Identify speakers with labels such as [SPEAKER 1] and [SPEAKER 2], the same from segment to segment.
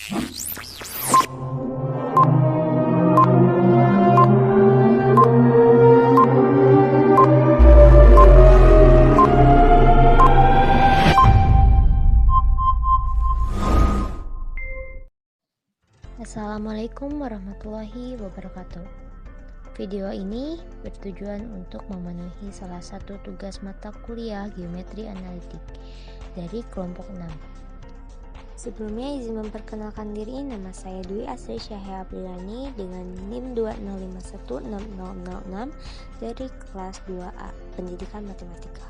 [SPEAKER 1] Assalamualaikum warahmatullahi wabarakatuh. Video ini bertujuan untuk memenuhi salah satu tugas mata kuliah Geometri Analitik dari kelompok 6. Sebelumnya izin memperkenalkan diri, nama saya Dwi Asri Syahya Abdilani dengan NIM 205160006 dari kelas 2A Pendidikan Matematika.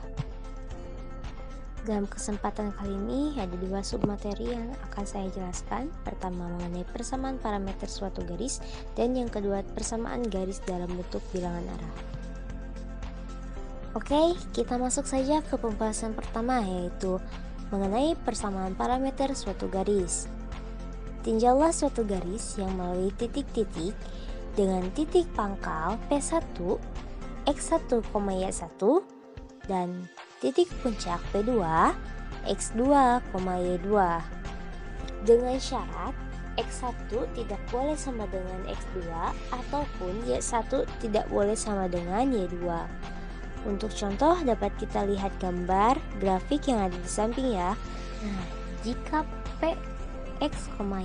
[SPEAKER 1] Dalam kesempatan kali ini ada dua submateri yang akan saya jelaskan. Pertama mengenai persamaan parameter suatu garis, dan yang kedua persamaan garis dalam bentuk bilangan arah. Oke, kita masuk saja ke pembahasan pertama, yaitu mengenai persamaan parameter suatu garis. Tinjaulah suatu garis yang melalui titik-titik dengan titik pangkal P1, X1, Y1 dan titik puncak P2, X2, Y2 dengan syarat X1 tidak boleh sama dengan X2 ataupun Y1 tidak boleh sama dengan Y2. Untuk contoh dapat kita lihat gambar grafik yang ada di samping ya. Nah, jika P, X, Y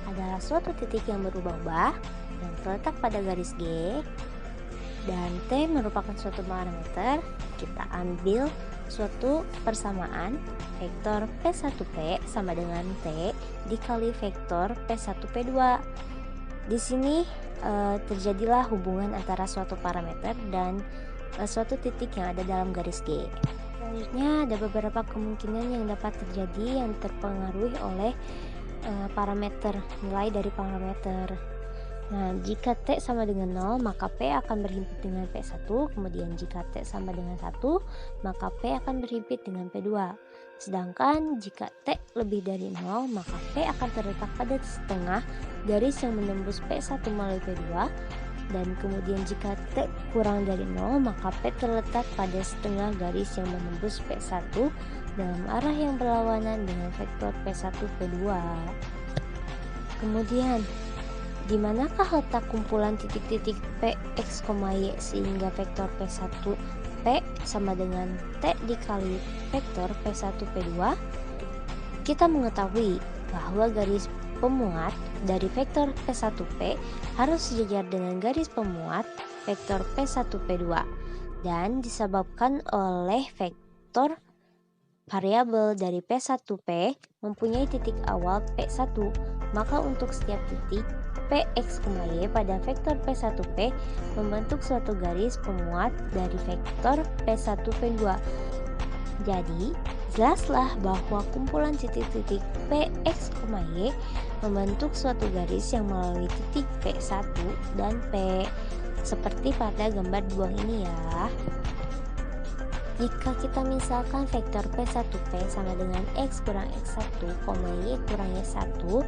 [SPEAKER 1] adalah suatu titik yang berubah-ubah yang terletak pada garis G, dan T merupakan suatu parameter, kita ambil suatu persamaan vektor P1P sama dengan T dikali vektor P1P2. Di sini terjadilah hubungan antara suatu parameter dan suatu titik yang ada dalam garis G. Selanjutnya ada beberapa kemungkinan yang dapat terjadi yang terpengaruhi oleh parameter, nilai dari parameter. Nah, jika T sama dengan 0, maka P akan berhimpit dengan P1, kemudian jika T sama dengan 1, maka P akan berhimpit dengan P2. Sedangkan jika T lebih dari 0, maka P akan terletak pada setengah garis yang menembus P1 melalui P2, dan kemudian jika T kurang dari 0, maka P terletak pada setengah garis yang menembus P1 dalam arah yang berlawanan dengan vektor P1, P2. Kemudian, di manakah letak kumpulan titik-titik P, X, Y sehingga vektor P1 P sama dengan T dikali vektor P1 P2? Kita mengetahui bahwa garis pemuat dari vektor P1 P harus sejajar dengan garis pemuat vektor P1 P2, dan disebabkan oleh vektor variabel dari P1 P mempunyai titik awal P1, maka untuk setiap titik P, X, Y pada vektor P1P membentuk suatu garis pemuat dari vektor P1, P2. Jadi, jelaslah bahwa kumpulan titik-titik P, X, Y membentuk suatu garis yang melalui titik P1 dan P, seperti pada gambar buah ini ya. Jika kita misalkan vektor P1P sama dengan X kurang X1, Y kurang Y1,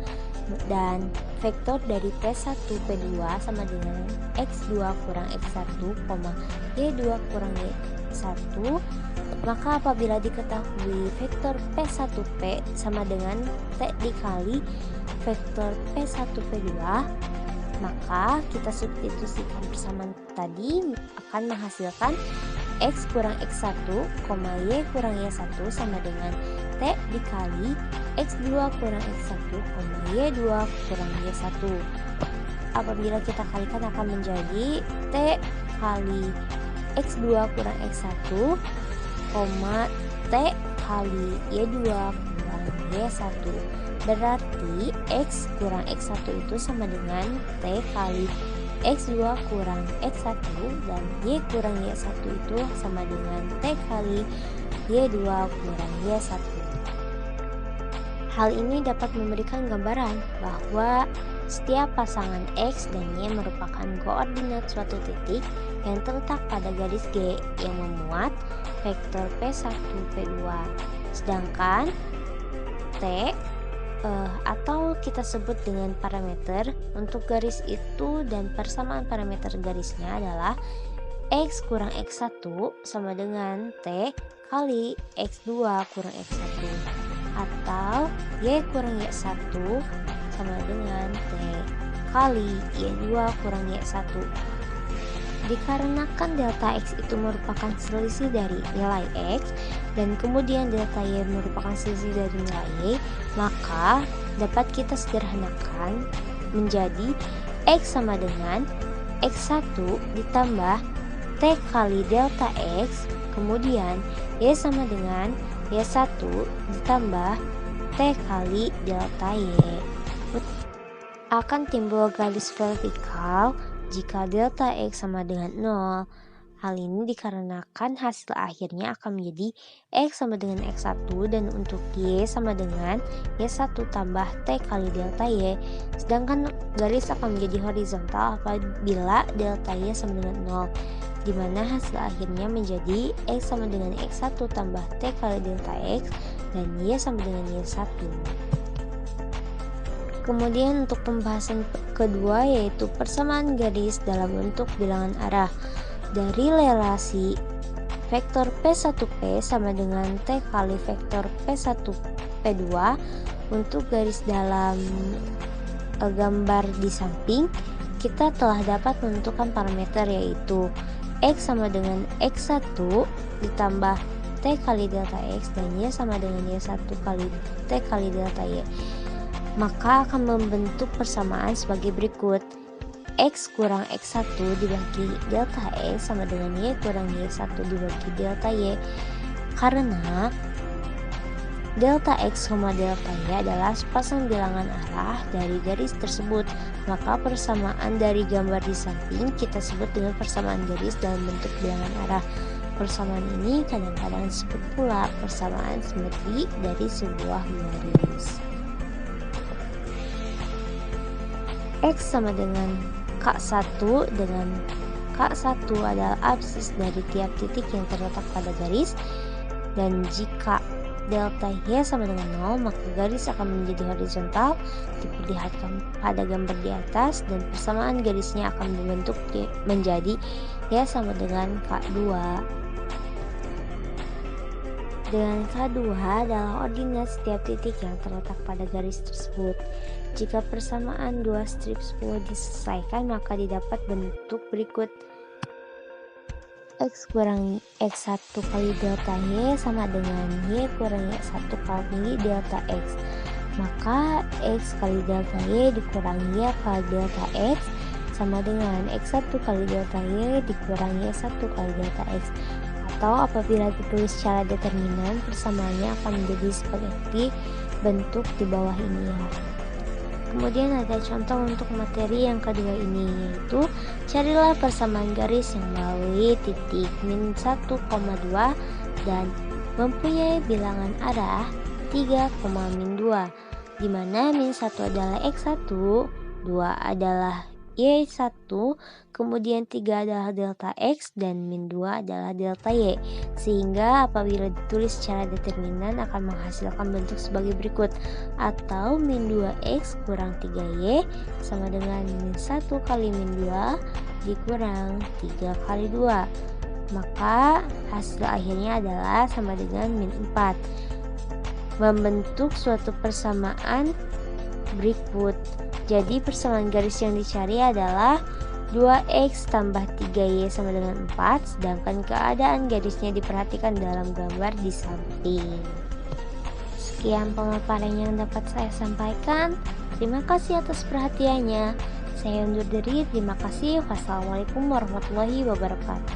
[SPEAKER 1] dan vektor dari P1 P2 sama dengan X2 kurang X1, Y2 kurang Y1, maka apabila diketahui vektor P1P sama dengan T dikali vektor P1 P2, maka kita substitusikan persamaan tadi akan menghasilkan X kurang X1, Y kurang Y1 sama dengan T dikali X2 kurang X1, Y2 kurang Y1. Apabila kita kalikan akan menjadi T kali X2 kurang X1, T kali Y2 kurang Y1. Berarti X kurang X1 itu sama dengan T kali X2 kurang X1, dan Y kurang Y1 itu sama dengan T kali Y2 kurang Y1. Hal ini dapat memberikan gambaran bahwa setiap pasangan X dan Y merupakan koordinat suatu titik yang terletak pada garis G yang memuat vektor P1, P2. Sedangkan T atau kita sebut dengan parameter untuk garis itu, dan persamaan parameter garisnya adalah X kurang X1 sama dengan T kali X2 kurang X1, atau Y kurang Y1 sama dengan T kali Y2 kurang Y1. Dikarenakan delta X itu merupakan selisih dari nilai X dan kemudian delta Y merupakan selisih dari nilai Y, maka dapat kita sederhanakan menjadi X sama dengan X1 ditambah T kali delta X, kemudian Y sama dengan Y1 ditambah T kali delta Y. Akan timbul garis vertikal jika delta X sama dengan 0. Hal ini dikarenakan hasil akhirnya akan menjadi X sama dengan X1 dan untuk Y sama dengan Y1 tambah T kali delta Y. Sedangkan garis akan menjadi horizontal apabila delta Y sama dengan 0, di mana hasil akhirnya menjadi X sama dengan X1 tambah T kali delta X dan Y sama dengan Y1. Kemudian untuk pembahasan kedua yaitu persamaan garis dalam bentuk bilangan arah. Dari relasi vektor P1P sama dengan T kali vektor P1P2 untuk garis dalam gambar di samping, kita telah dapat menentukan parameter yaitu X sama dengan X1 ditambah T kali delta X dan Y sama dengan Y1 kali T kali delta Y. Maka akan membentuk persamaan sebagai berikut. X kurang X1 dibagi delta X sama dengan Y kurang Y1 dibagi delta Y. Karena delta X sama delta Y adalah sepasang bilangan arah dari garis tersebut, maka persamaan dari gambar di samping kita sebut dengan persamaan garis dalam bentuk bilangan arah. Persamaan ini kadang-kadang disebut pula persamaan simetri dari sebuah garis. X sama dengan K1 dengan K1 adalah absis dari tiap titik yang terletak pada garis, dan jika delta Y sama dengan 0 maka garis akan menjadi horizontal diperlihatkan pada gambar di atas, dan persamaan garisnya akan dibentuk menjadi Y sama dengan K2. Dengan K2 adalah ordinat setiap titik yang terletak pada garis tersebut. Jika persamaan dua strip 10 diselesaikan maka didapat bentuk berikut. X kurang X1 kali delta Y sama dengan Y kurang Y1 kali delta X. Maka X kali delta Y dikurangi Y kali delta X sama dengan X1 kali delta Y dikurangi Y1 kali delta X. Atau apabila ditulis secara determinan, persamaannya akan menjadi seperti bentuk di bawah ini ya. Kemudian ada contoh untuk materi yang kedua ini, yaitu carilah persamaan garis yang melalui titik min 1,2 dan mempunyai bilangan arah 3,-2, di mana min 1 adalah X1, 2 adalah Y1, kemudian 3 adalah delta X, dan min 2 adalah delta Y. Sehingga apabila ditulis secara determinan akan menghasilkan bentuk sebagai berikut. Atau min 2X kurang 3Y sama dengan min 1 kali min 2 dikurang 3 kali 2. Maka hasil akhirnya adalah sama dengan min 4. Membentuk suatu persamaan berikut. Jadi persamaan garis yang dicari adalah 2X tambah 3Y sama dengan 4, sedangkan keadaan garisnya diperhatikan dalam gambar di samping. Sekian pemaparan yang dapat saya sampaikan. Terima kasih atas perhatiannya. Saya undur diri. Terima kasih. Wassalamualaikum warahmatullahi wabarakatuh.